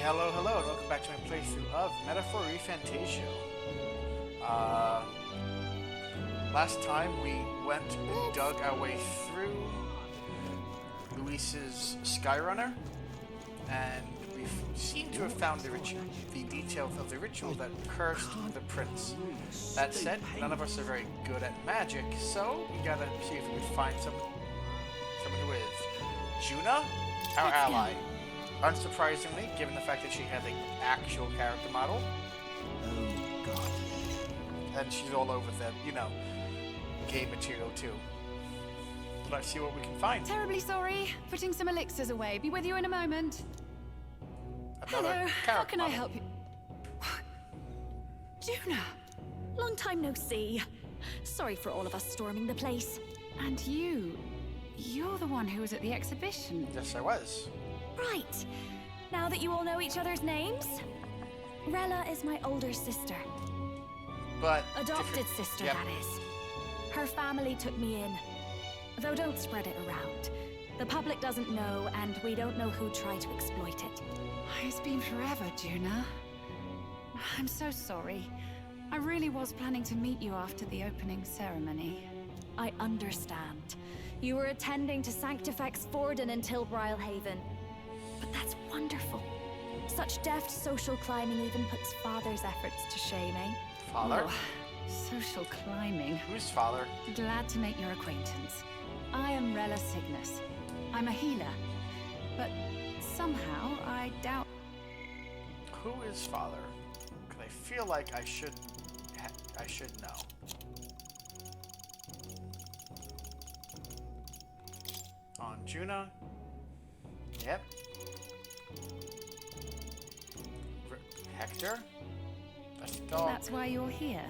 Hello, hello, and welcome back to my playthrough of Metaphor ReFantasio. Last time we went and dug our way through Luis's Skyrunner, and we seem to have found the details of the ritual that cursed the prince. That said, none of us are very good at magic, so we gotta see if we can find someone who is. Juna, our ally. Unsurprisingly, given the fact that she has an actual character model. Oh, God. And she's all over the, game material too. Let's see what we can find. Terribly sorry. Putting some elixirs away. Be with you in a moment. Another Hello, how can I help you? Juna! Long time no see. Sorry for all of us storming the place. And you're the one who was at the exhibition. Yes, I was. Right. Now that you all know each other's names, Rella is my older sister. But adopted sister, yep. That is. Her family took me in. Though don't spread it around. The public doesn't know, and we don't know who tried to exploit it. It's been forever, Juna. I'm so sorry. I really was planning to meet you after the opening ceremony. I understand. You were attending to Sanctifex Forden in Tilbrile Haven. But that's wonderful. Such deft social climbing even puts Father's efforts to shame, eh? Father? Oh, social climbing. Who's father? Glad to make your acquaintance. I am Rella Cygnus. I'm a healer. But somehow I doubt... Who is father? Because I feel like I should know. On Juna. Yep. Hector? That's the dog. That's why you're here.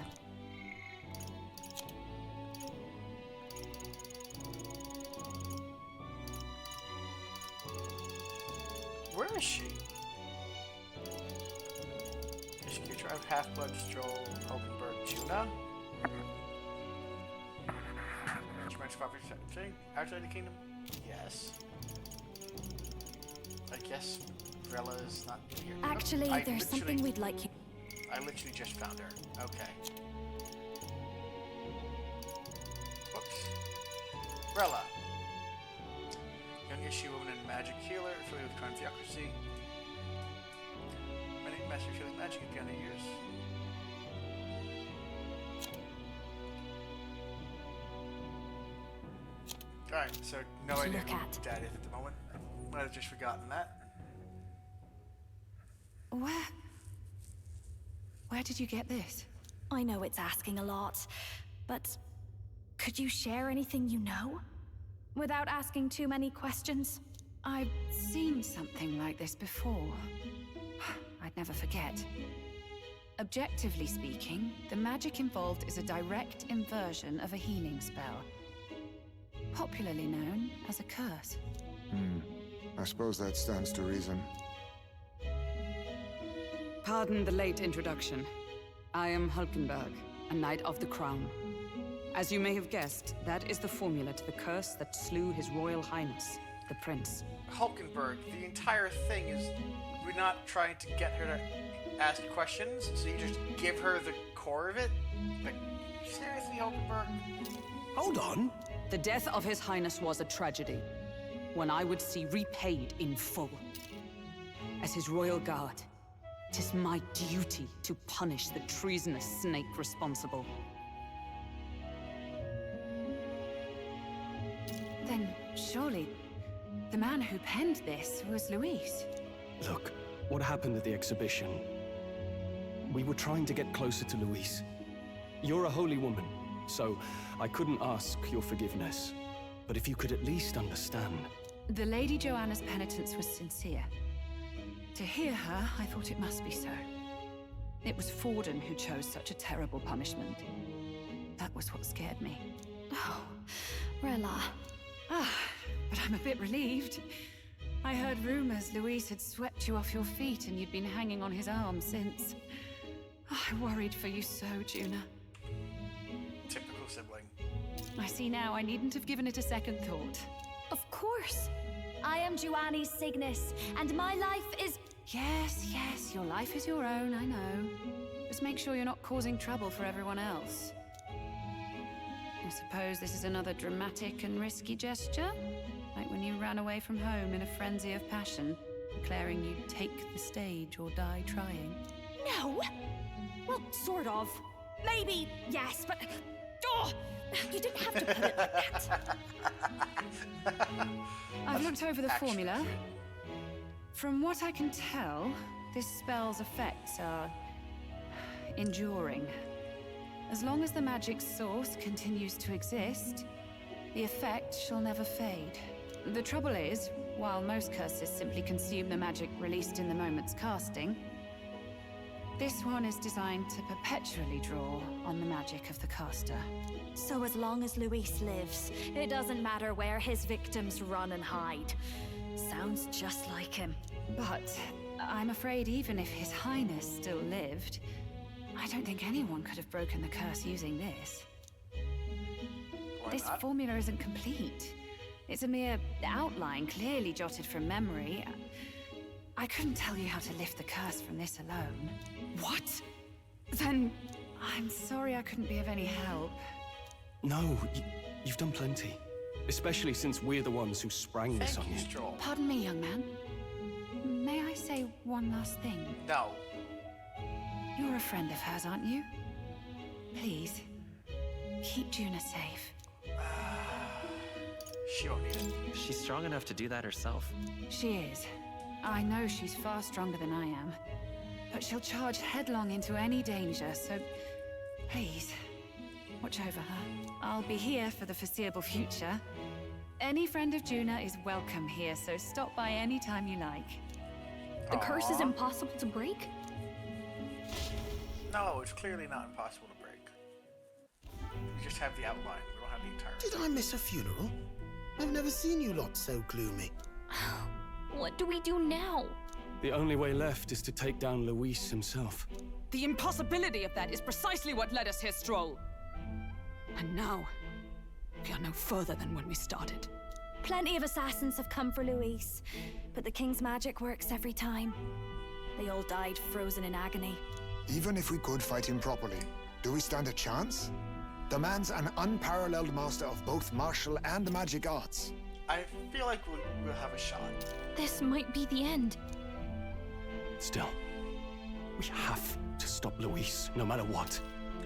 Where is she? Executor of Half-Blood Stroll, Hulkenberg, Juna? Thing? Outside the kingdom? Yes. I guess Rella is not here. Actually, there's something we'd like you... I literally just found her. Okay. Whoops. Rella. Young issue woman and magic healer, affiliated with crime theocracy. Many master healing magic at the end of years. Alright, so no idea who Dad is at the moment. Might have just forgotten that. Where did you get this? I know it's asking a lot, but could you share anything you know? Without asking too many questions? I've seen something like this before. I'd never forget. Objectively speaking, the magic involved is a direct inversion of a healing spell. Popularly known as a curse. I suppose that stands to reason. Pardon the late introduction. I am Hulkenberg, a Knight of the Crown. As you may have guessed, that is the formula to the curse that slew His Royal Highness, the Prince. Hulkenberg, the entire thing is we're not trying to get her to ask questions, so you just give her the core of it? Like, seriously, Hulkenberg? Hold on. The death of His Highness was a tragedy, one I would see repaid in full. As His Royal Guard, 'tis my duty to punish the treasonous snake responsible. Then, surely, the man who penned this was Luis. Look, what happened at the exhibition? We were trying to get closer to Luis. You're a holy woman, so I couldn't ask your forgiveness. But if you could at least understand... The Lady Joanna's penitence was sincere. To hear her, I thought it must be so. It was Forden who chose such a terrible punishment. That was what scared me. Oh, Rella. But I'm a bit relieved. I heard rumors Luis had swept you off your feet and you'd been hanging on his arm since. I worried for you so, Juna. Typical sibling. I see now I needn't have given it a second thought. Of course. I am Juani's Cygnus, and my life is... Yes, your life is your own, I know. Just make sure you're not causing trouble for everyone else. I suppose this is another dramatic and risky gesture? Like when you ran away from home in a frenzy of passion, declaring you'd take the stage or die trying. No! Well, sort of. Maybe, yes, but... Oh! You didn't have to put it like that. I've looked over the Actually formula. true. From what I can tell, this spell's effects are enduring. As long as the magic's source continues to exist, the effect shall never fade. The trouble is, while most curses simply consume the magic released in the moment's casting, this one is designed to perpetually draw on the magic of the caster. So as long as Luis lives, it doesn't matter where his victims run and hide. Sounds just like him. But I'm afraid even if His Highness still lived, I don't think anyone could have broken the curse using this. Why This not? formula isn't complete. It's a mere outline, clearly jotted from memory. I couldn't tell you how to lift the curse from this alone. What? Then... I'm sorry I couldn't be of any help. No, you've done plenty. Especially since we're the ones who sprang this on Thank you, you. Stroll. Pardon me, young man. May I say one last thing? No. You're a friend of hers, aren't you? Please, keep Juna safe. She won't need it. She's strong enough to do that herself. She is. I know she's far stronger than I am. But she'll charge headlong into any danger, so please, watch over her. I'll be here for the foreseeable future. Any friend of Juna is welcome here, so stop by any time you like. The curse is Aw. impossible to break? No, it's clearly not impossible to break. We just have the outline. We don't have the entire. Did I miss a funeral? I've never seen you lot so gloomy. What do we do now? The only way left is to take down Luis himself. The impossibility of that is precisely what led us here, Stroll. And now, we are no further than when we started. Plenty of assassins have come for Luis, but the king's magic works every time. They all died frozen in agony. Even if we could fight him properly, do we stand a chance? The man's an unparalleled master of both martial and magic arts. I feel like we'll have a shot. This might be the end. Still, we have to stop Luis, no matter what.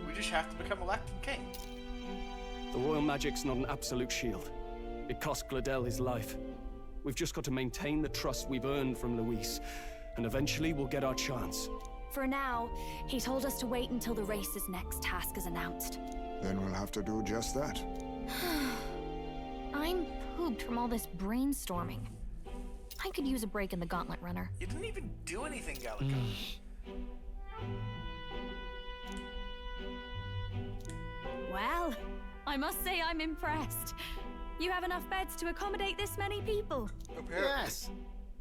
We just have to become elected king. The royal magic's not an absolute shield. It cost Glodell his life. We've just got to maintain the trust we've earned from Luis, and eventually we'll get our chance. For now, he told us to wait until the race's next task is announced. Then we'll have to do just that. I'm pooped from all this brainstorming. I could use a break in the gauntlet runner. You didn't even do anything, Gallica. Well, I must say I'm impressed. You have enough beds to accommodate this many people. Apparently. Yes,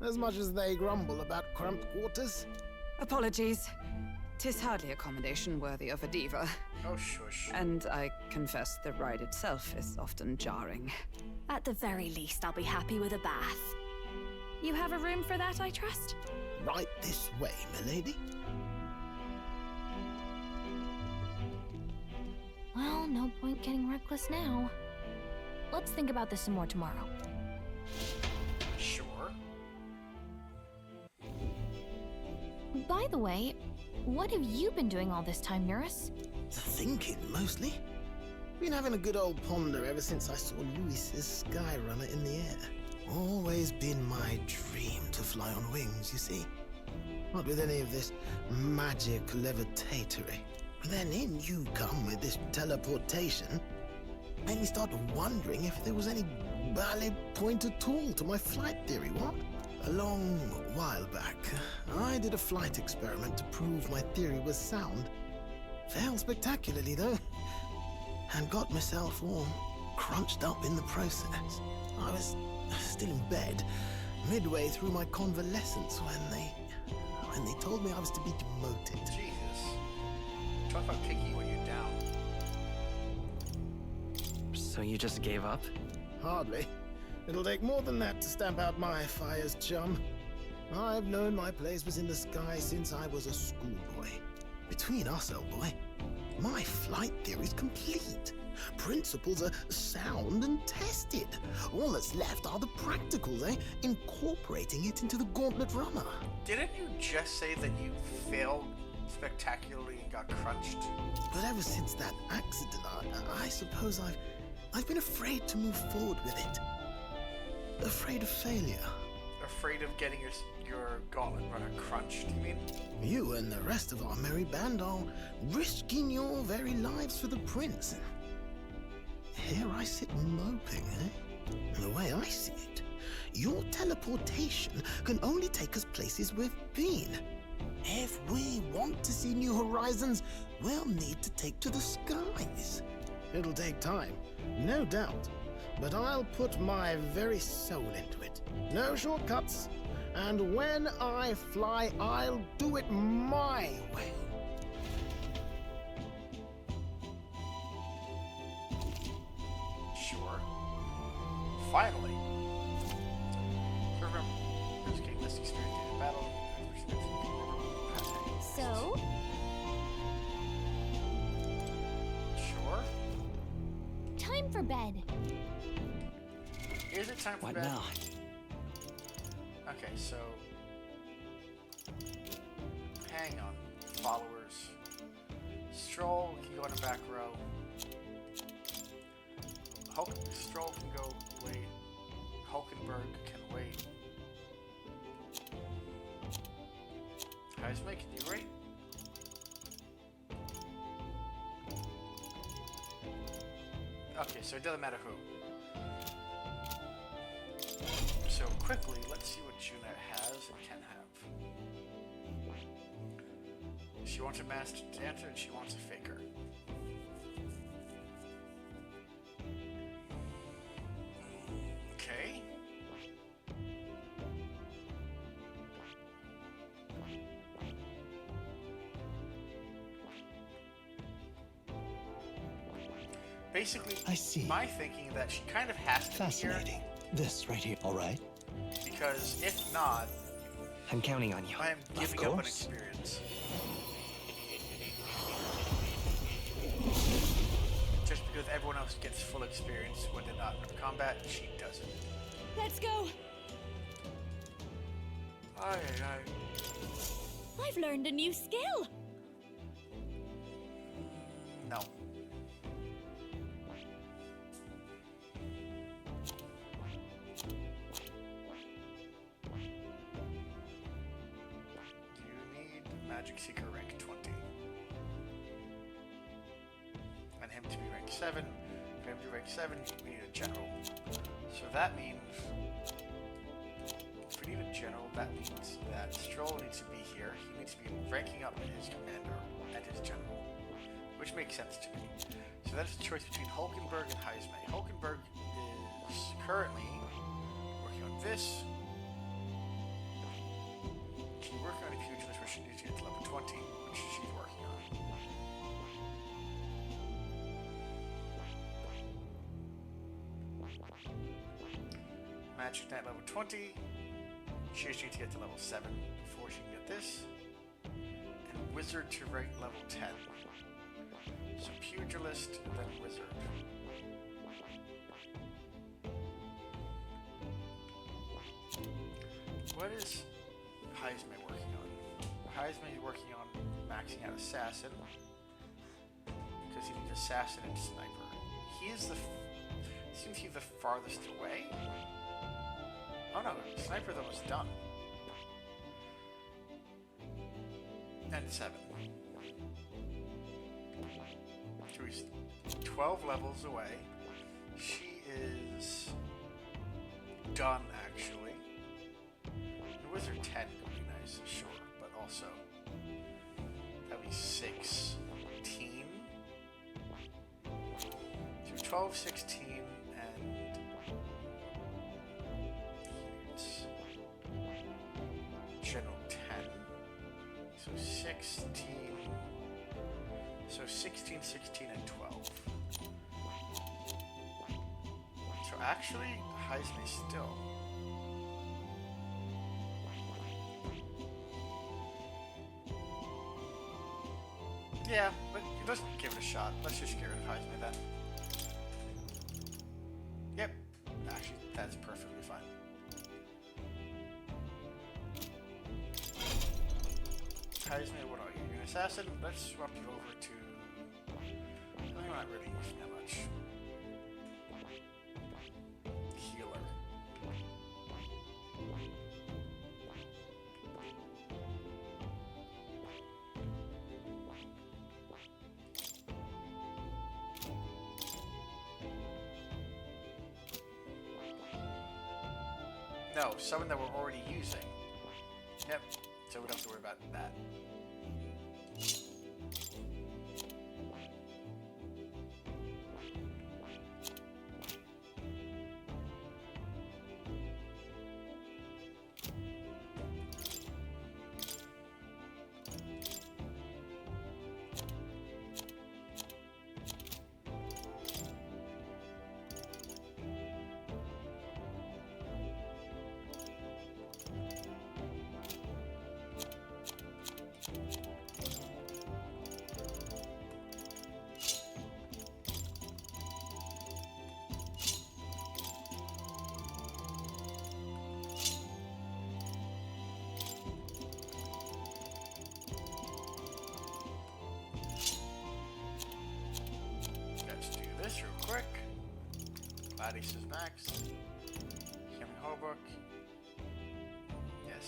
as much as they grumble about cramped quarters. Apologies. 'Tis hardly accommodation worthy of a diva. Oh, shush. And I confess the ride itself is often jarring. At the very least, I'll be happy with a bath. You have a room for that, I trust? Right this way, milady. Well, no point getting reckless now. Let's think about this some more tomorrow. Sure. By the way, what have you been doing all this time, Eurus? Thinking, mostly. Been having a good old ponder ever since I saw Luis's Skyrunner in the air. Always been my dream to fly on wings, you see. Not with any of this magic levitatory. But then in you come with this teleportation. Made me start wondering if there was any valid point at all to my flight theory, what? A long while back, I did a flight experiment to prove my theory was sound. Failed spectacularly, though. And got myself all crunched up in the process. I was still in bed, midway through my convalescence when they told me I was to be demoted. Jesus. Talk about kicking when you're down. So you just gave up? Hardly. It'll take more than that to stamp out my fires, chum. I've known my place was in the sky since I was a schoolboy. Between us, old boy, my flight theory's complete. Principles are sound and tested. All that's left are the practicals, incorporating it into the gauntlet runner. Didn't you just say that you failed spectacularly and got crunched? But ever since that accident, I suppose I've been afraid to move forward with it. Afraid of failure. Afraid of getting your gauntlet runner crunched, you mean? You and the rest of our merry band are risking your very lives for the prince. Here I sit moping, The way I see it, your teleportation can only take us places we've been. If we want to see new horizons, we'll need to take to the skies. It'll take time, no doubt, but I'll put my very soul into it. No shortcuts, and when I fly, I'll do it my way. Sure. Finally. So remember, just getting this experience in battle. So? Sure. Time for bed. Is it time for What bed? now? Okay, so hang on, followers. Stroll can go in the back row. Stroll can go wait. Hulkenberg can wait. Heisme, can you wait? Okay, so it doesn't matter who. So quickly, let's see what Juna has and can have. She wants a master dancer and she wants a faker. Okay. Basically, I see. my thinking that she kind of has to be Fascinating. here, This right here, all right? because if not, I'm counting on you. I am giving up an course. experience. Just because everyone else gets full experience when they're not in combat, she doesn't. Let's go. Aye, aye. I've learned a new skill. No. You need Magic Seeker rank 20. And him to be rank 7. For him to be rank 7, we need a general. So that means... If we need a general, that means that Stroll needs to be here. He needs to be ranking up his commander and his general. Which makes sense to me. So that's the choice between Hulkenberg and Heisme. Hulkenberg is currently working on this. She's working on a pugilist where she needs to get to level 20, which she's working on. Magic Knight level 20. She just needs to get to level 7 before she can get this. And Wizard to rank level 10. So Pugilist, then Wizard. What is Heisme working on? Heisme is working on maxing out Assassin. Because he needs Assassin and Sniper. He is the... seems he's the farthest away. Oh no, Sniper though was done. And 7. So he's 12 levels away. She is done actually. The Wizard 10 would be nice, sure, but also that'd be 16. So 12, 16, and it's General 10. So 16. So 16, 16, and 12. So actually, Heisme still. Yeah, but let's give it a shot. Let's just get rid of Heisman then. Yep. Actually, that's perfectly fine. Heisman, what are you? You're an assassin? Let's swap you over to... I'm not really using that much. Healer. No, someone that we're already using. Yep, so we don't have to worry about that. Let's do this real quick. Gladius is max. Cameron Holbrook. Yes.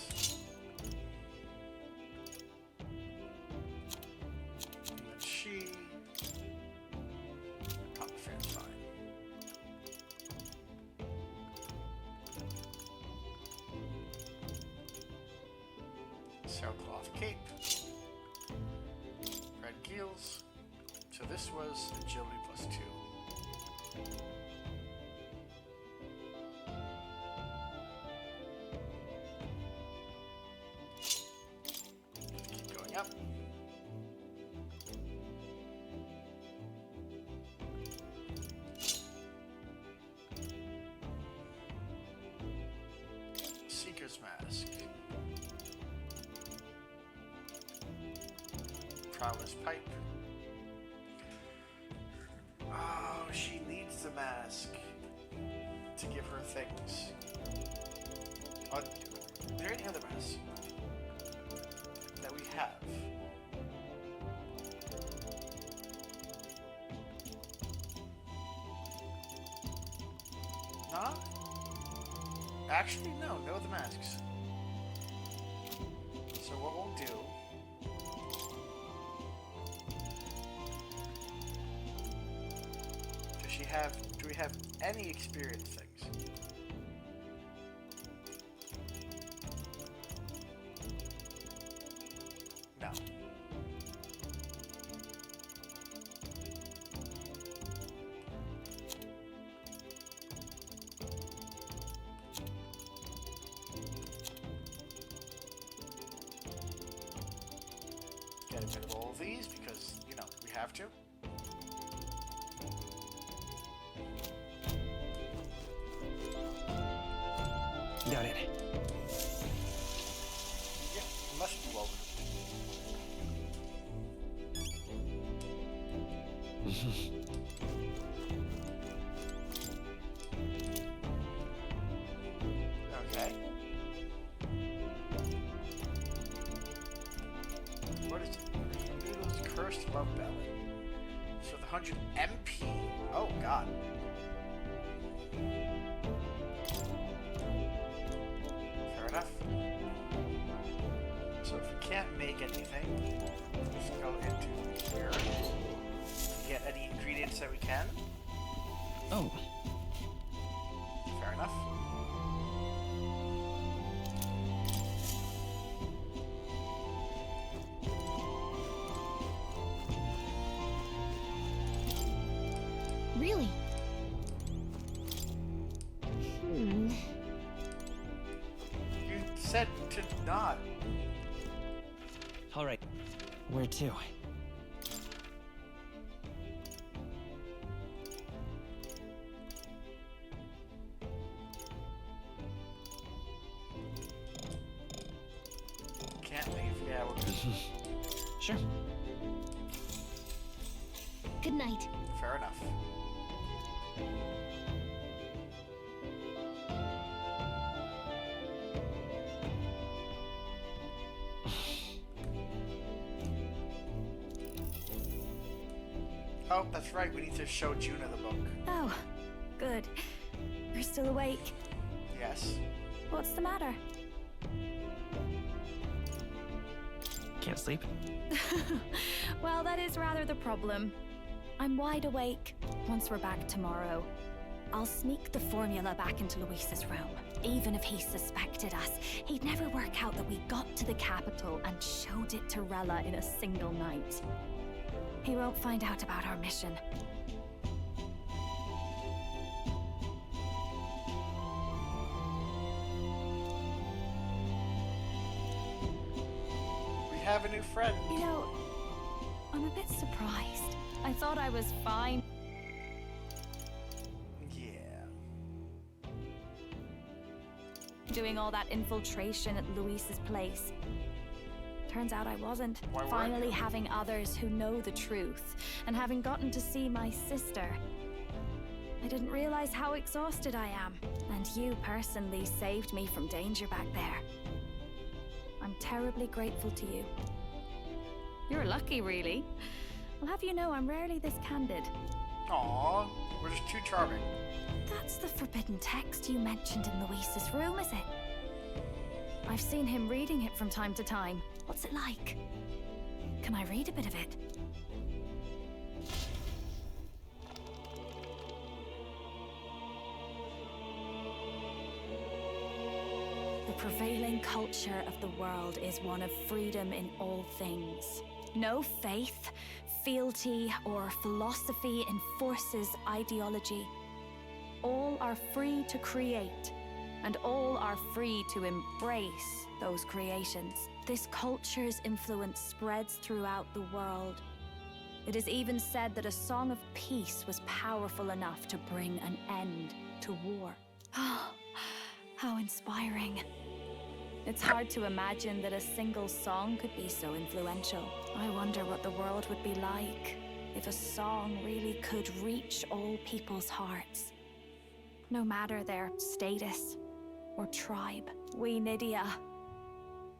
And then she. Pop fan's fine. Sailcloth cape. Red gills. So this was agility +2. Keep going up. Seeker's Mask. Prowler's Pipe. Oh, she needs the mask to give her things. Are there any other masks that we have? Not? Actually, no other masks. So what we'll do... do we have any experience things? No. Get rid of all of these because, you know, we have to. Got it. Yeah, it must be woven. Okay. What is it? Noodles cursed love belly. So the 100 MP. Oh god. Enough. So if we can't make anything, let's go into here. Get any ingredients that we can. Oh. Fair enough. Really? You said to not. All right. Where to? Can't leave. Yeah, we're good. Sure. Good night. Fair enough. Oh, that's right. We need to show Juna the book. Oh, good. You're still awake. Yes. What's the matter? Can't sleep? Well, that is rather the problem. I'm wide awake. Once we're back tomorrow, I'll sneak the formula back into Luis's room. Even if he suspected us, he'd never work out that we got to the capital and showed it to Rella in a single night. He won't find out about our mission. We have a new friend. You know, I'm a bit surprised. I thought I was fine. Yeah. Doing all that infiltration at Luis's place. Turns out I wasn't. Why weren't Finally you? having others who know the truth, and having gotten to see my sister. I didn't realize how exhausted I am, and you personally saved me from danger back there. I'm terribly grateful to you. You're lucky, really. I'll have you know I'm rarely this candid. Aw, we're just too charming. That's the forbidden text you mentioned in Luis's room, is it? I've seen him reading it from time to time. What's it like? Can I read a bit of it? The prevailing culture of the world is one of freedom in all things. No faith, fealty, or philosophy enforces ideology. All are free to create, and all are free to embrace those creations. This culture's influence spreads throughout the world. It is even said that a song of peace was powerful enough to bring an end to war. How inspiring. It's hard to imagine that a single song could be so influential. I wonder what the world would be like if a song really could reach all people's hearts. No matter their status or tribe. We Nydia,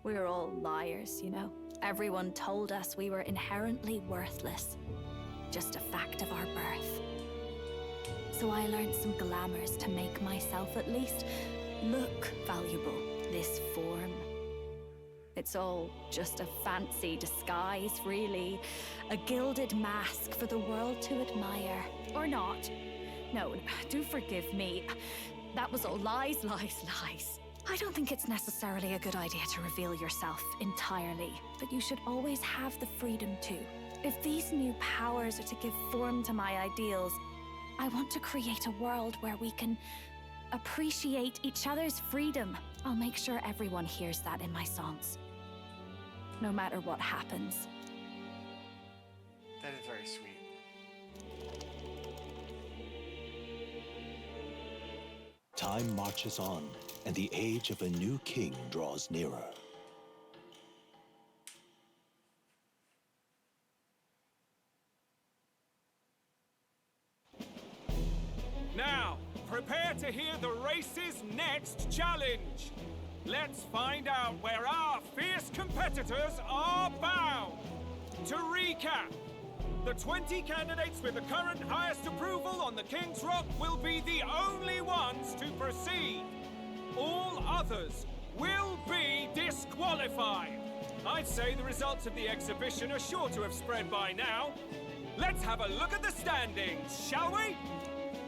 we're all liars, you know. Everyone told us we were inherently worthless. Just a fact of our birth. So I learned some glamours to make myself at least look valuable. This form. It's all just a fancy disguise, really. A gilded mask for the world to admire. Or not. No, do forgive me. That was all lies, lies, lies. I don't think it's necessarily a good idea to reveal yourself entirely, but you should always have the freedom to. If these new powers are to give form to my ideals, I want to create a world where we can appreciate each other's freedom. I'll make sure everyone hears that in my songs. No matter what happens. That is very sweet. Time marches on, and the age of a new king draws nearer. Now, prepare to hear the race's next challenge. Let's find out where our fierce competitors are bound. To recap, the 20 candidates with the current highest approval on the King's Rock will be the only ones to proceed. All others will be disqualified. I'd say the results of the exhibition are sure to have spread by now. Let's have a look at the standings, shall we?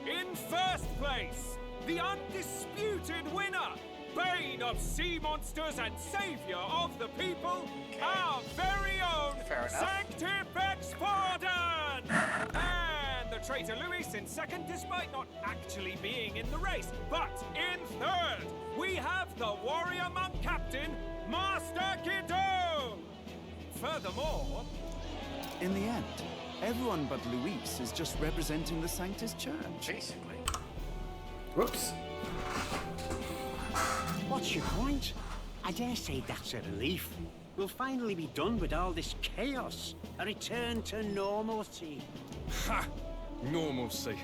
In first place, the undisputed winner, bane of sea monsters and savior of the people, our very own Sanctifex Pardon! And the traitor Luis in second, despite not actually being in the race. But in third, we have the warrior monk captain, Master Guido! Furthermore... In the end, everyone but Luis is just representing the Sanctus Church. Basically. Whoops. What's your point? I dare say that's a relief. We'll finally be done with all this chaos. A return to normalcy. Ha! Normalcy.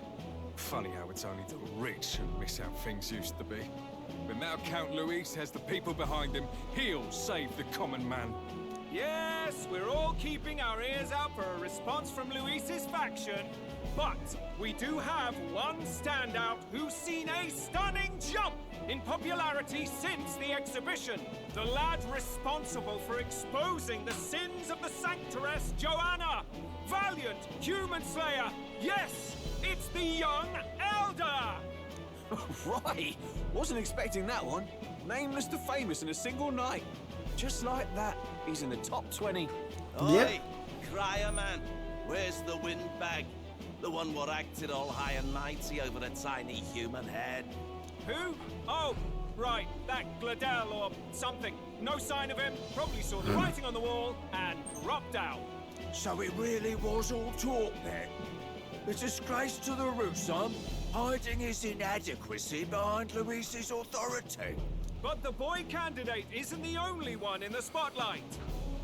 Funny how it's only the rich who miss how things used to be. But now Count Luis has the people behind him. He'll save the common man. Yes, we're all keeping our ears out for a response from Luis's faction. But we do have one standout who's seen a stunning jump in popularity since the exhibition. The lad responsible for exposing the sins of the Sanctoress Joanna. Valiant human slayer. Yes, it's the young Elder. Right. Wasn't expecting that one. Nameless to famous in a single night. Just like that, he's in the top 20. Oi, crier man, where's the windbag? The one what acted all high and mighty over a tiny human head. Who? Oh, right, that Glodell or something. No sign of him, probably saw the writing on the wall and dropped out. So it really was all talk then? A disgrace to the Rusum, hiding his inadequacy behind Luis's authority. But the boy candidate isn't the only one in the spotlight.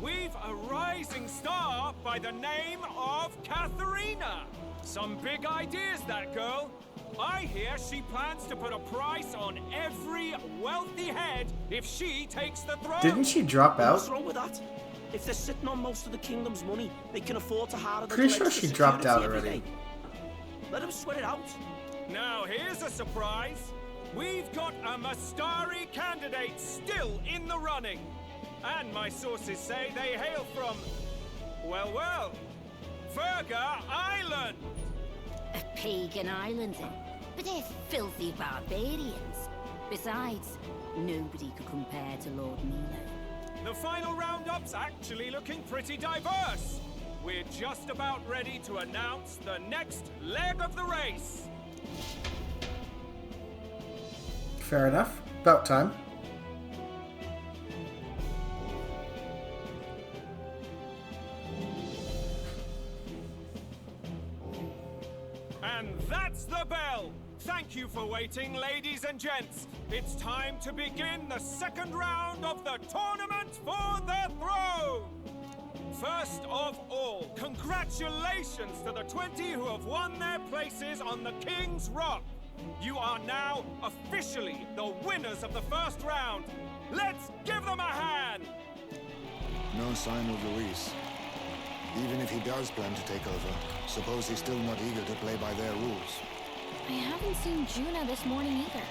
We've a rising star by the name of Katharina. Some big ideas, that girl. I hear she plans to put a price on every wealthy head if she takes the throne. Didn't she drop out? What's wrong with that? If they're sitting on most of the kingdom's money, they can afford to hire the Pretty sure she dropped out already. Let them sweat it out. Now here's a surprise. We've got a Mastari candidate still in the running. And my sources say they hail from, well, Ferga Island. A pagan island, then. But they're filthy barbarians. Besides, nobody could compare to Lord Milo. The final roundup's actually looking pretty diverse. We're just about ready to announce the next leg of the race. Fair enough. About time. And that's the bell! Thank you for waiting, ladies and gents. It's time to begin the second round of the tournament for the throne! First of all, congratulations to the 20 who have won their places on the King's Rock. You are now officially the winners of the first round. Let's give them a hand! No sign of Luis. Even if he does plan to take over, suppose he's still not eager to play by their rules. I haven't seen Juna this morning either.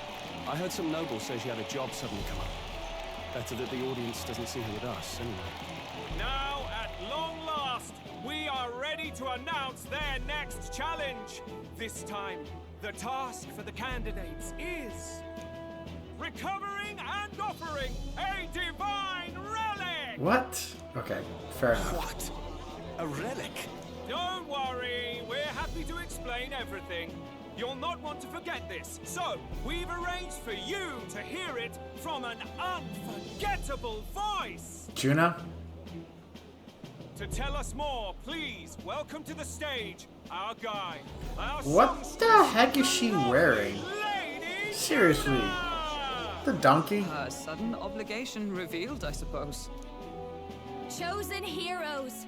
I heard some noble say she had a job suddenly come up. Better that the audience doesn't see her with us, anyway. Now, at long last, we are ready to announce their next challenge. This time, the task for the candidates is recovering and offering a divine relic! What? Okay, fair enough. What? A relic? Don't worry, we're happy to explain everything. You'll not want to forget this, so we've arranged for you to hear it from an unforgettable voice. Juna? To tell us more, please welcome to the stage our guide. What the heck is she wearing? Seriously? The donkey? A sudden obligation revealed, I suppose. Chosen heroes!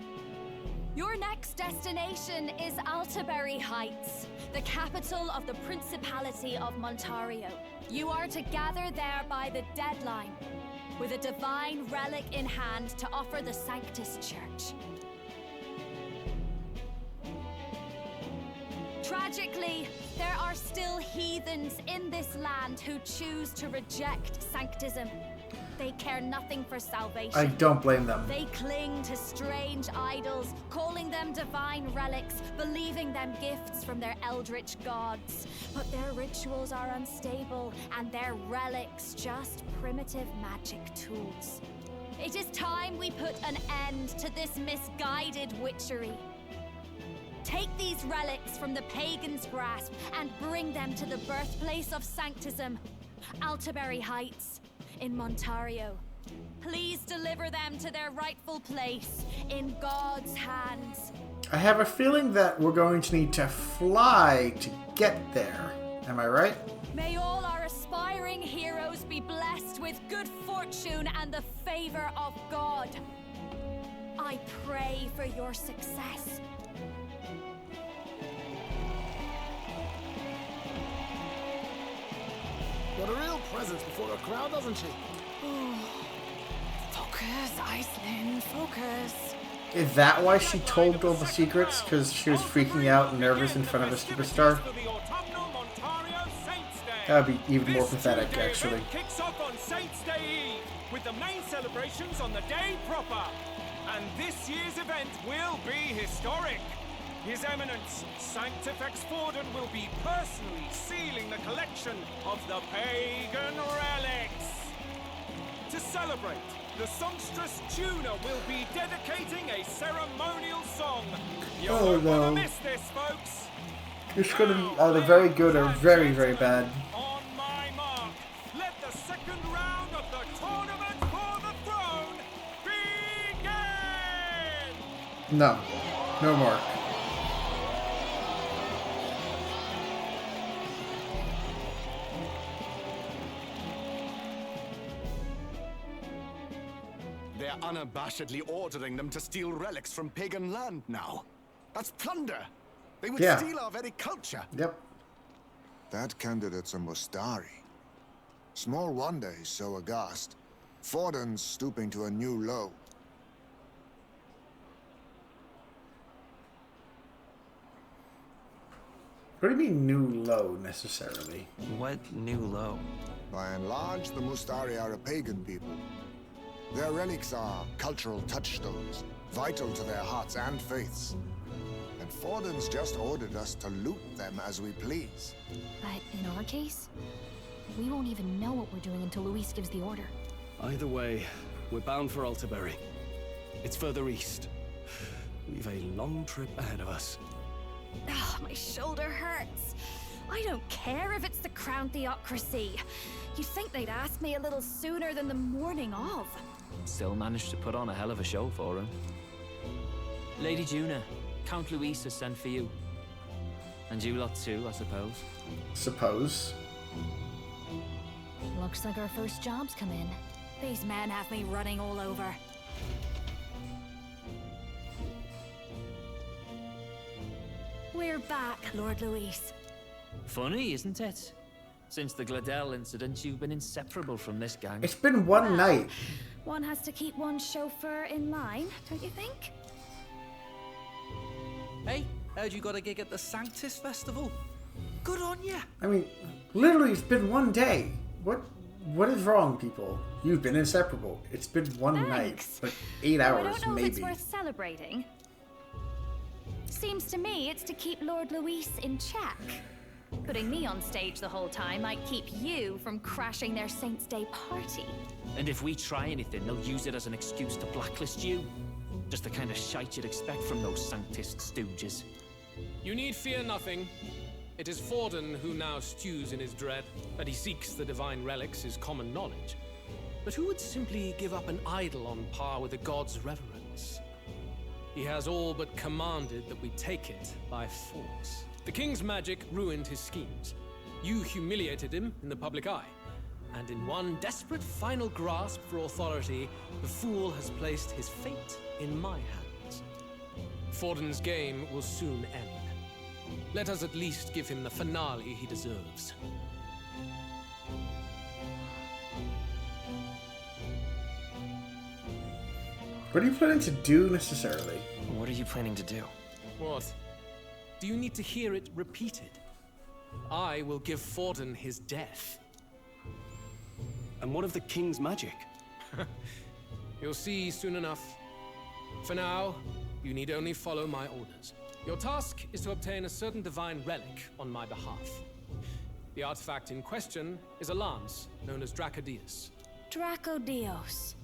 Your next destination is Altaberry Heights, the capital of the Principality of Montario. You are to gather there by the deadline, with a divine relic in hand to offer the Sanctus Church. Tragically, there are still heathens in this land who choose to reject Sanctism. They care nothing for salvation. I don't blame them. They cling to strange idols, calling them divine relics, believing them gifts from their eldritch gods. But their rituals are unstable, and their relics just primitive magic tools. It is time we put an end to this misguided witchery. Take these relics from the pagan's grasp and bring them to the birthplace of Sanctism, Altaberry Heights, in Montario. Please deliver them to their rightful place in God's hands. I have a feeling that we're going to need to fly to get there. Am I right? May all our aspiring heroes be blessed with good fortune and the favor of God. I pray for your success. presence before a crowd, doesn't she? Focus, Iceland, focus. Is that why she told all the secrets? Because she was freaking out and nervous in front of a superstar? That would be even more pathetic, actually. Kicks off on Saints' Day Eve, with the main celebrations on the day proper. And this year's event will be historic. His Eminence, Sanctifex Forden, will be personally sealing the collection of the pagan relics. To celebrate, the songstress Tuna will be dedicating a ceremonial song. You won't want to miss this, folks. It's going to be either very good or very, very bad. On my mark, let the second round of the tournament for the throne begin! No. No more. They're unabashedly ordering them to steal relics from pagan land now. That's plunder. They would steal our very culture. Yep. That candidate's a Mustari. Small wonder he's so aghast. Forden's stooping to a new low. What do you mean new low, necessarily? What new low? By and large, the Mustari are a pagan people. Their relics are cultural touchstones, vital to their hearts and faiths. And Forden's just ordered us to loot them as we please. But in our case, we won't even know what we're doing until Luis gives the order. Either way, we're bound for Altaberry. It's further east. We've a long trip ahead of us. Oh, my shoulder hurts. I don't care if it's the Crown Theocracy. You'd think they'd ask me a little sooner than the morning of. Still managed to put on a hell of a show for him. Lady Juna, Count Luis has sent for you. And you lot too, I suppose. Suppose. Looks like our first job's come in. These men have me running all over. We're back, Lord Luis. Funny, isn't it? Since the Glodell incident, you've been inseparable from this gang. It's been one night. One has to keep one chauffeur in line, don't you think? Hey, heard you got a gig at the Sanctus Festival? Good on ya! I mean, literally, it's been one day. What is wrong, people? You've been inseparable. It's been one night, but 8 hours, I don't know maybe. if it's worth celebrating. Seems to me it's to keep Lord Luis in check. Putting me on stage the whole time might keep you from crashing their Saints' Day party. And if we try anything, they'll use it as an excuse to blacklist you. Just the kind of shite you'd expect from those Sanctist stooges. You need fear nothing. It is Forden who now stews in his dread. That he seeks the divine relics is common knowledge. But who would simply give up an idol on par with a god's reverence? He has all but commanded that we take it by force. The king's magic ruined his schemes. You humiliated him in the public eye. And in one desperate final grasp for authority, the fool has placed his fate in my hands. Forden's game will soon end. Let us at least give him the finale he deserves. What are you planning to do, necessarily? What are you planning to do? What? Do you need to hear it repeated? I will give Forden his death. And what of the king's magic? You'll see soon enough. For now, you need only follow my orders. Your task is to obtain a certain divine relic on my behalf. The artifact in question is a lance known as Dracodius. Dracodios.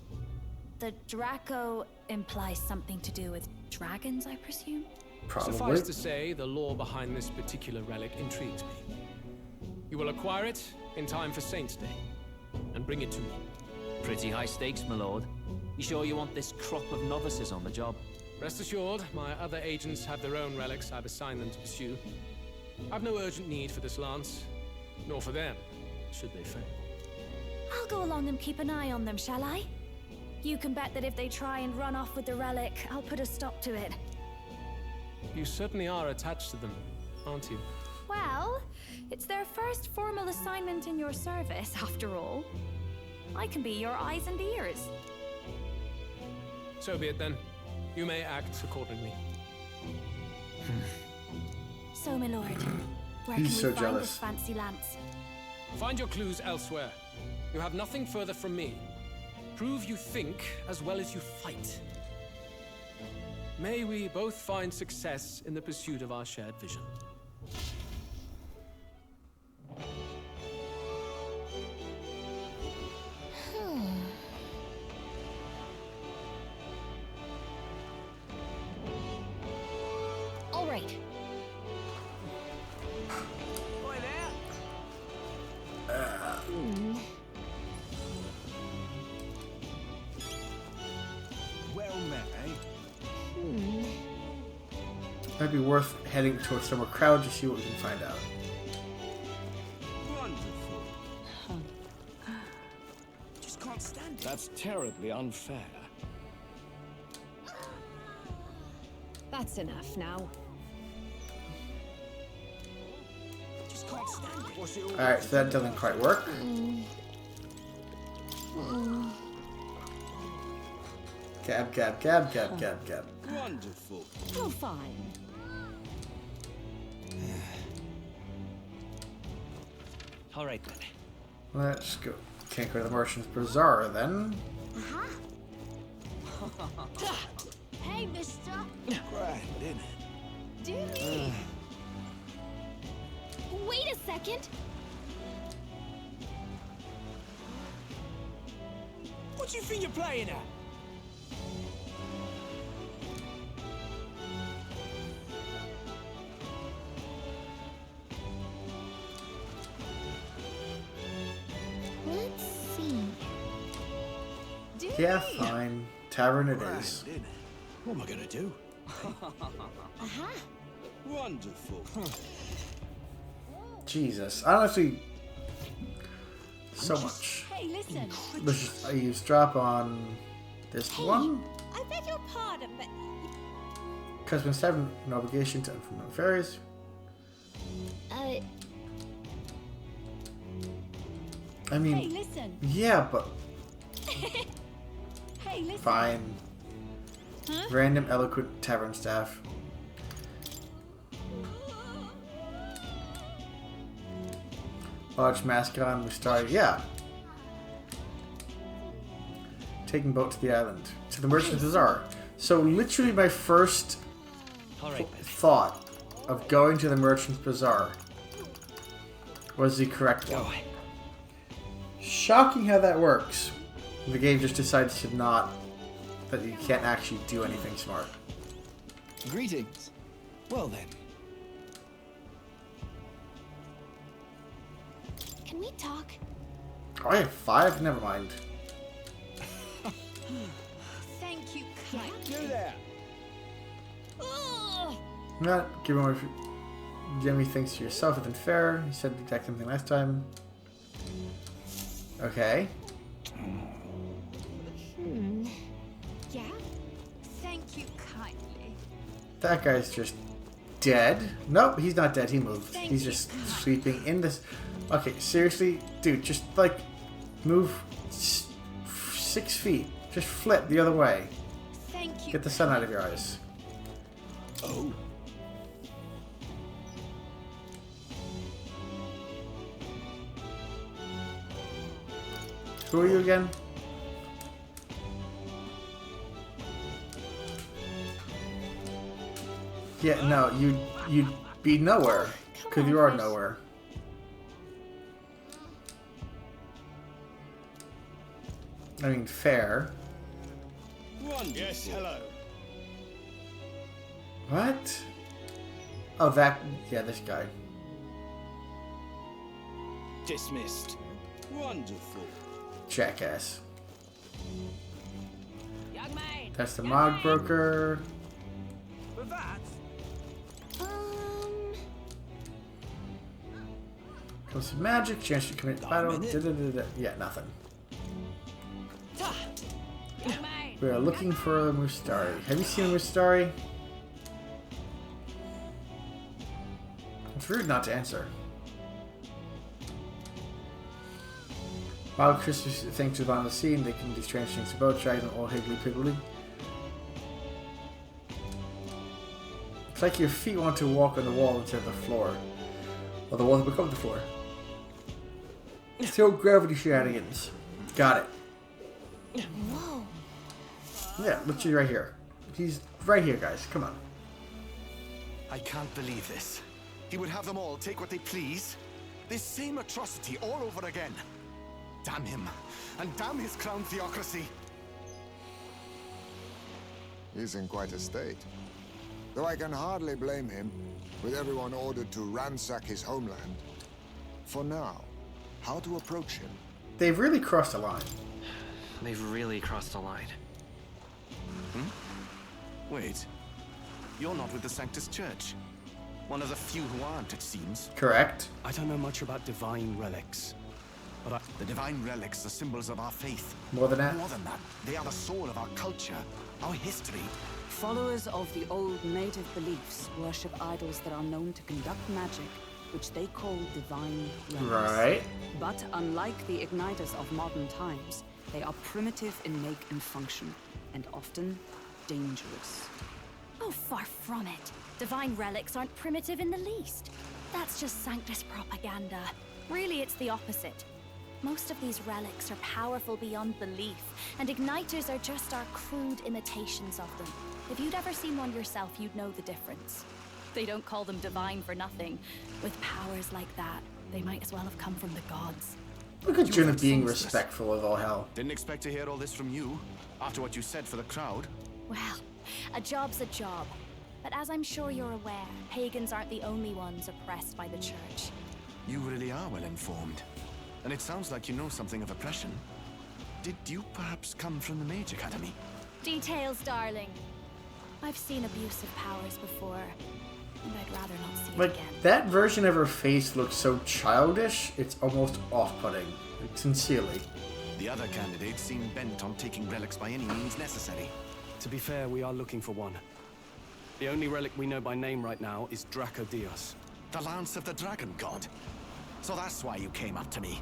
The Draco implies something to do with dragons, I presume? Probably. Suffice to say, the lore behind this particular relic intrigues me. You will acquire it in time for Saints' Day, and bring it to me. Pretty high stakes, my lord. You sure you want this crop of novices on the job? Rest assured, my other agents have their own relics I've assigned them to pursue. I've no urgent need for this lance, nor for them, should they fail. I'll go along and keep an eye on them, shall I? You can bet that if they try and run off with the relic, I'll put a stop to it. You certainly are attached to them, aren't you? Well, it's their first formal assignment in your service, after all. I can be your eyes and ears. So be it then. You may act accordingly. So, my lord, where He's can we so find jealous. this fancy lance? Find your clues elsewhere. You have nothing further from me. Prove you think as well as you fight. May we both find success in the pursuit of our shared vision. All right. Well met, eh? Might be worth heading towards somewhere crowded to see what we can find out. Wonderful. Just can't stand it. That's terribly unfair. That's enough now. Just can't stand it. What's it all Alright, so that doesn't quite work. Gab, gab, gab, gab, gab, gab. Wonderful. Oh, fine. All right then. Let's go. Can't go to the Merchant's Bazaar then. Hey, mister. Grand, isn't it? Do me. Wait a second. What do you think you're playing at? Let's see. Do Yeah, me. fine. Tavern it is. What am I gonna do? Uh-huh. Wonderful. Jesus. Honestly, so much. Hey, listen. Let's just eavesdrop on this one. I beg your pardon, but Customers have an obligation to inform affairs. I mean, hey, listen. yeah, but Hey, listen. fine. Huh? Random eloquent tavern staff. Large mascot, Mustari. Yeah. Taking boat to the island. To the Merchant's Bazaar. So literally my first thought of going to the Merchant's Bazaar was the correct one. Shocking how that works. The game just decides to not... that you can't actually do anything smart. Greetings. Well then. Can we talk? Oh, I have 5? Never mind. Thank you, You there. Not give him Jimmy thinks yourself isn't fair. You said the exact same thing last time. Okay. Yeah? Thank you kindly. That guy's just dead. Nope, he's not dead. He moved. Thank He's you. just sleeping in this. Okay, seriously? Dude, just like move 6 feet. Just flip the other way. Thank you. Get the sun out of your eyes. Oh. Who are you again? Yeah, no, you'd be nowhere. Because you are nowhere. I mean, fair. Yes, hello. What? Oh, that... yeah, this guy. Dismissed. Wonderful. Jackass. Young man. That's the mod broker. But that's... Comes to magic, chance to commit battle. Yeah, nothing. We are looking for a Mustari. Have you seen a Mustari? It's rude not to answer. While Christmas thinks about the scene, they can do strange things about Dragon or Higgly Piggly. It's like your feet want to walk on the wall instead of the floor. Or the wall to become the floor. Zero gravity shenanigans. Got it. Whoa. Yeah, literally right here. He's right here, guys. Come on. I can't believe this. He would have them all take what they please. This same atrocity all over again. Damn him. And damn his crown theocracy. He's in quite a state. Though I can hardly blame him, with everyone ordered to ransack his homeland. For now, how to approach him? They've really crossed the line. They've really crossed the line. Wait. You're not with the Sanctus Church. One of the few who aren't, it seems. Correct. I don't know much about divine relics. But the divine relics are symbols of our faith. More than that? More than that. They are the soul of our culture, our history. Followers of the old native beliefs worship idols that are known to conduct magic, which they call divine relics. Right. But unlike the igniters of modern times, they are primitive in make and function, and often dangerous. Oh, far from it. Divine relics aren't primitive in the least. That's just Sanctus propaganda. Really, it's the opposite. Most of these relics are powerful beyond belief, and igniters are just our crude imitations of them. If you'd ever seen one yourself, you'd know the difference. They don't call them divine for nothing. With powers like that, they might as well have come from the gods. Look at Juna being respectful of all hell. Didn't expect to hear all this from you, after what you said for the crowd. Well, a job's a job. But as I'm sure you're aware, pagans aren't the only ones oppressed by the church. You really are well informed. And it sounds like you know something of oppression. Did you perhaps come from the Mage Academy? Details, darling. I've seen abusive powers before, and I'd rather not see it Like, again. that version of her face looks so childish, it's almost off-putting. Like, sincerely. The other candidates seem bent on taking relics by any means necessary. to be fair, we are looking for one. The only relic we know by name right now is Charadrius. The Lance of the Dragon God. So that's why you came up to me.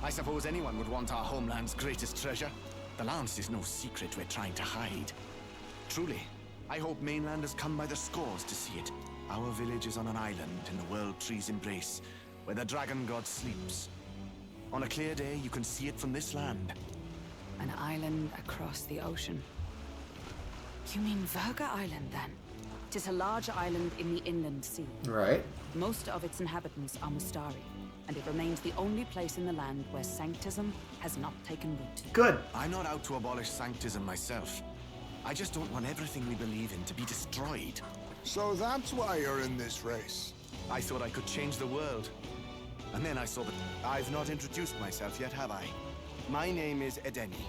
I suppose anyone would want our homeland's greatest treasure. The Lance is no secret we're trying to hide. Truly, I hope mainlanders come by the scores to see it. Our village is on an island in the World Tree's embrace, where the Dragon God sleeps. On a clear day, you can see it from this land. An island across the ocean. You mean Verga Island, then? It is a large island in the inland sea. Right. Most of its inhabitants are Mustari, and it remains the only place in the land where Sanctism has not taken root. Good. I'm not out to abolish Sanctism myself. I just don't want everything we believe in to be destroyed. So that's why you're in this race. I thought I could change the world. And then I saw that I've not introduced myself yet, have I? My name is Edeni.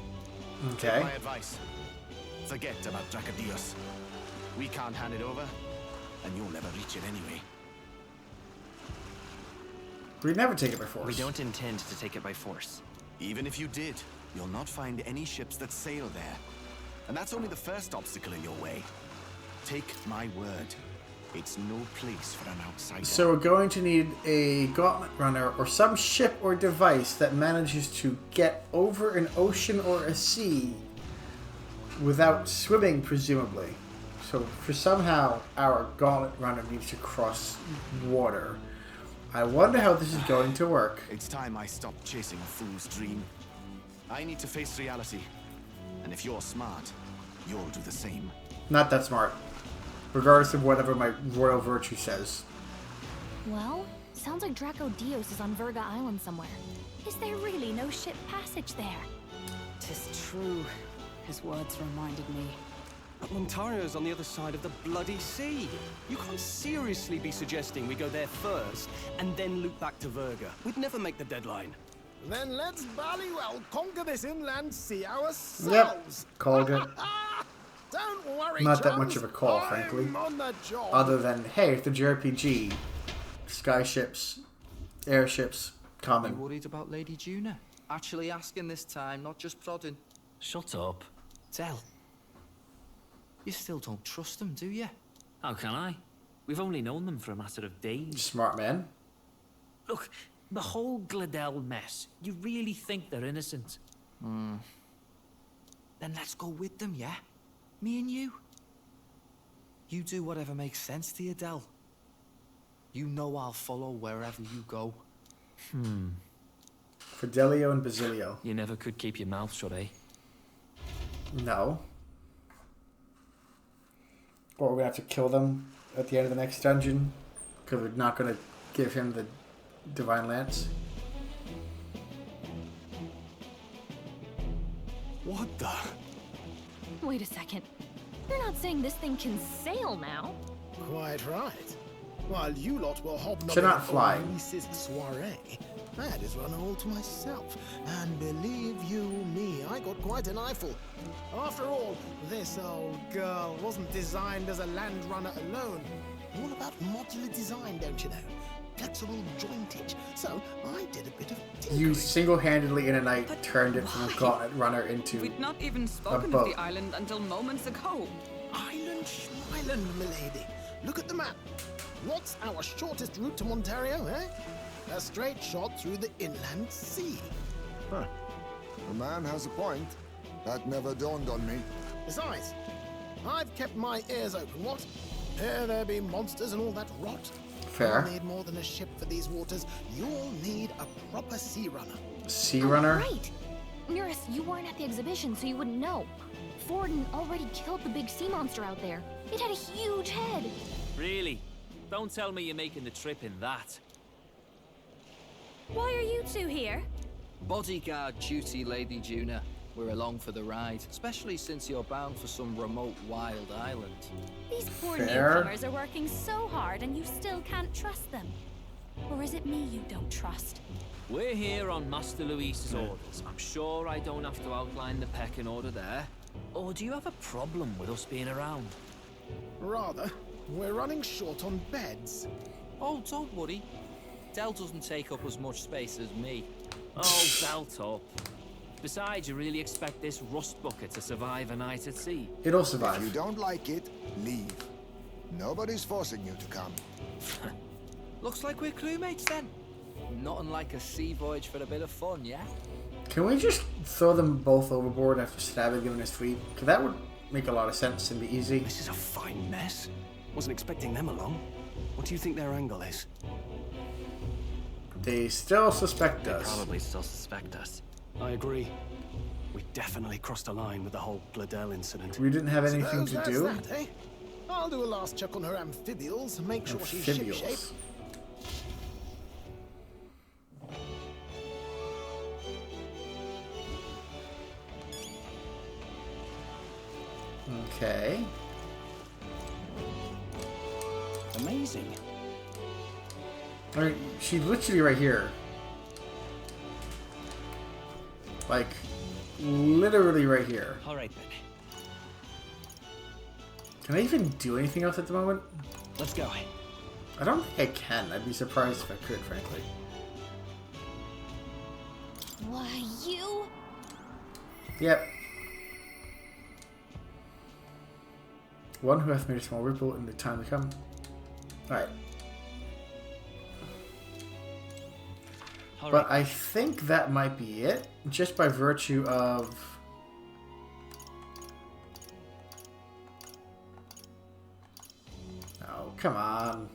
Okay. Take my advice. Forget about Charadrius. We can't hand it over, and you'll never reach it anyway. We'd never take it by force. We don't intend to take it by force. Even if you did, you'll not find any ships that sail there. And that's only the first obstacle in your way. Take my word. It's no place for an outsider. So we're going to need a gauntlet runner or some ship or device that manages to get over an ocean or a sea without swimming, presumably. So for somehow our gauntlet runner needs to cross water. I wonder how this is going to work. It's time I stopped chasing a fool's dream. I need to face reality. And if you're smart, you'll do the same. Not that smart. Regardless of whatever my royal virtue says. Well, sounds like Draco Dios is on Verga Island somewhere. Is there really no ship passage there? 'Tis true. His words reminded me. But Montario's on the other side of the bloody sea. You can't seriously be suggesting we go there first and then loop back to Verga. We'd never make the deadline. Then let's ballywell conquer this inland sea ourselves. Yep, called it. Don't worry, Not that chums. much of a call, frankly. I'm on the job. Other than, hey, it's a JRPG. Skyships, airships, common. You worried about Lady Juna? Actually asking this time, not just prodding. Shut up. Tell. You still don't trust them, do you? How can I? We've only known them for a matter of days. Smart man. Look, the whole Glodell mess, you really think they're innocent? Then let's go with them, yeah? Me and you. You do whatever makes sense to you, Del. You know I'll follow wherever you go. Fidelio and Basilio. You never could keep your mouth shut, eh? No. Or we're gonna have to kill them at the end of the next dungeon because we're not gonna give him the Divine Lance. What the? Wait a second. You're not saying this thing can sail now? Quite right. While you lot were hobnobbing Cannot fly. on Luis's soiree, I had his runner all to myself. And believe you me, I got quite an eyeful. After all, this old girl wasn't designed as a land runner alone. All about modular design, don't you know? Flexible jointage. So I did a bit of tinkering. You single-handedly in a night turned it from a gauntlet runner into We'd not even spoken of boat. the island until moments ago. Island Schmeiland, milady. Look at the map. What's our shortest route to Montario, eh? A straight shot through the inland sea. Huh. The man has a point. That never dawned on me. Besides, I've kept my ears open, what? Here there be monsters and all that rot. Fair. You'll need more than a ship for these waters. You'll need a proper sea runner. Sea runner? Right. Nearest, you weren't at the exhibition, so you wouldn't know. Forden already killed the big sea monster out there. It had a huge head. Really? Don't tell me you're making the trip in that. Why are you two here? Bodyguard duty, Lady Juna. We're along for the ride, especially since you're bound for some remote wild island. These poor Fair. newcomers are working so hard and you still can't trust them. Or is it me you don't trust? We're here on Master Luis's orders. I'm sure I don't have to outline the pecking order there. Or do you have a problem with us being around? Rather, we're running short on beds. Oh, don't worry. Del doesn't take up as much space as me. Oh, belt up. Besides, you really expect this rust bucket to survive a night at sea? It'll survive. If you don't like it, leave. Nobody's forcing you to come. Looks like we're crewmates then. Not unlike a sea voyage for a bit of fun, yeah? Can we just throw them both overboard after stabbing them in his fleet? Because that would make a lot of sense and be easy. This is a fine mess. Wasn't expecting them along. What do you think their angle is? They still suspect They us. probably still suspect us. I agree. We definitely crossed a line with the whole Glodell incident. We didn't have anything Suppose to that's do. that, eh? I'll do a last check on her amphibials and make sure she's shipshape. Amphibials. Okay. Amazing. I mean, she's literally right here. Like, literally right here. All right, then. Can I even do anything else at the moment? Let's go. I don't think I can. I'd be surprised if I could, frankly. Why, you? Yep. One who hath made a small ripple in the time to come. Alright. But I think that might be it, just by virtue of... No, come on.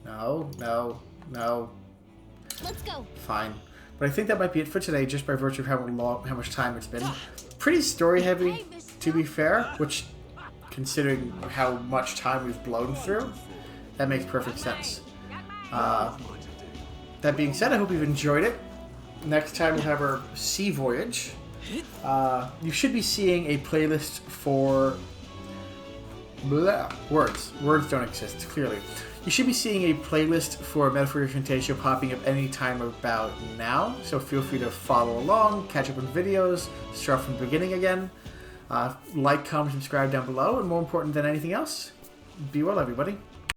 No, no, no. Let's go. Fine. But I think that might be it for today, just by virtue of how much time it's been. Pretty story heavy, to be fair, which, considering how much time we've blown through, that makes perfect sense. That being said, I hope you've enjoyed it. Next time we'll have our sea voyage. You should be seeing a playlist for... Blah. Words. Words don't exist, clearly. You should be seeing a playlist for Metaphor ReFantasio popping up any time about now, so feel free to follow along, catch up on videos, start from the beginning again. Like, comment, subscribe down below, and more important than anything else, be well, everybody.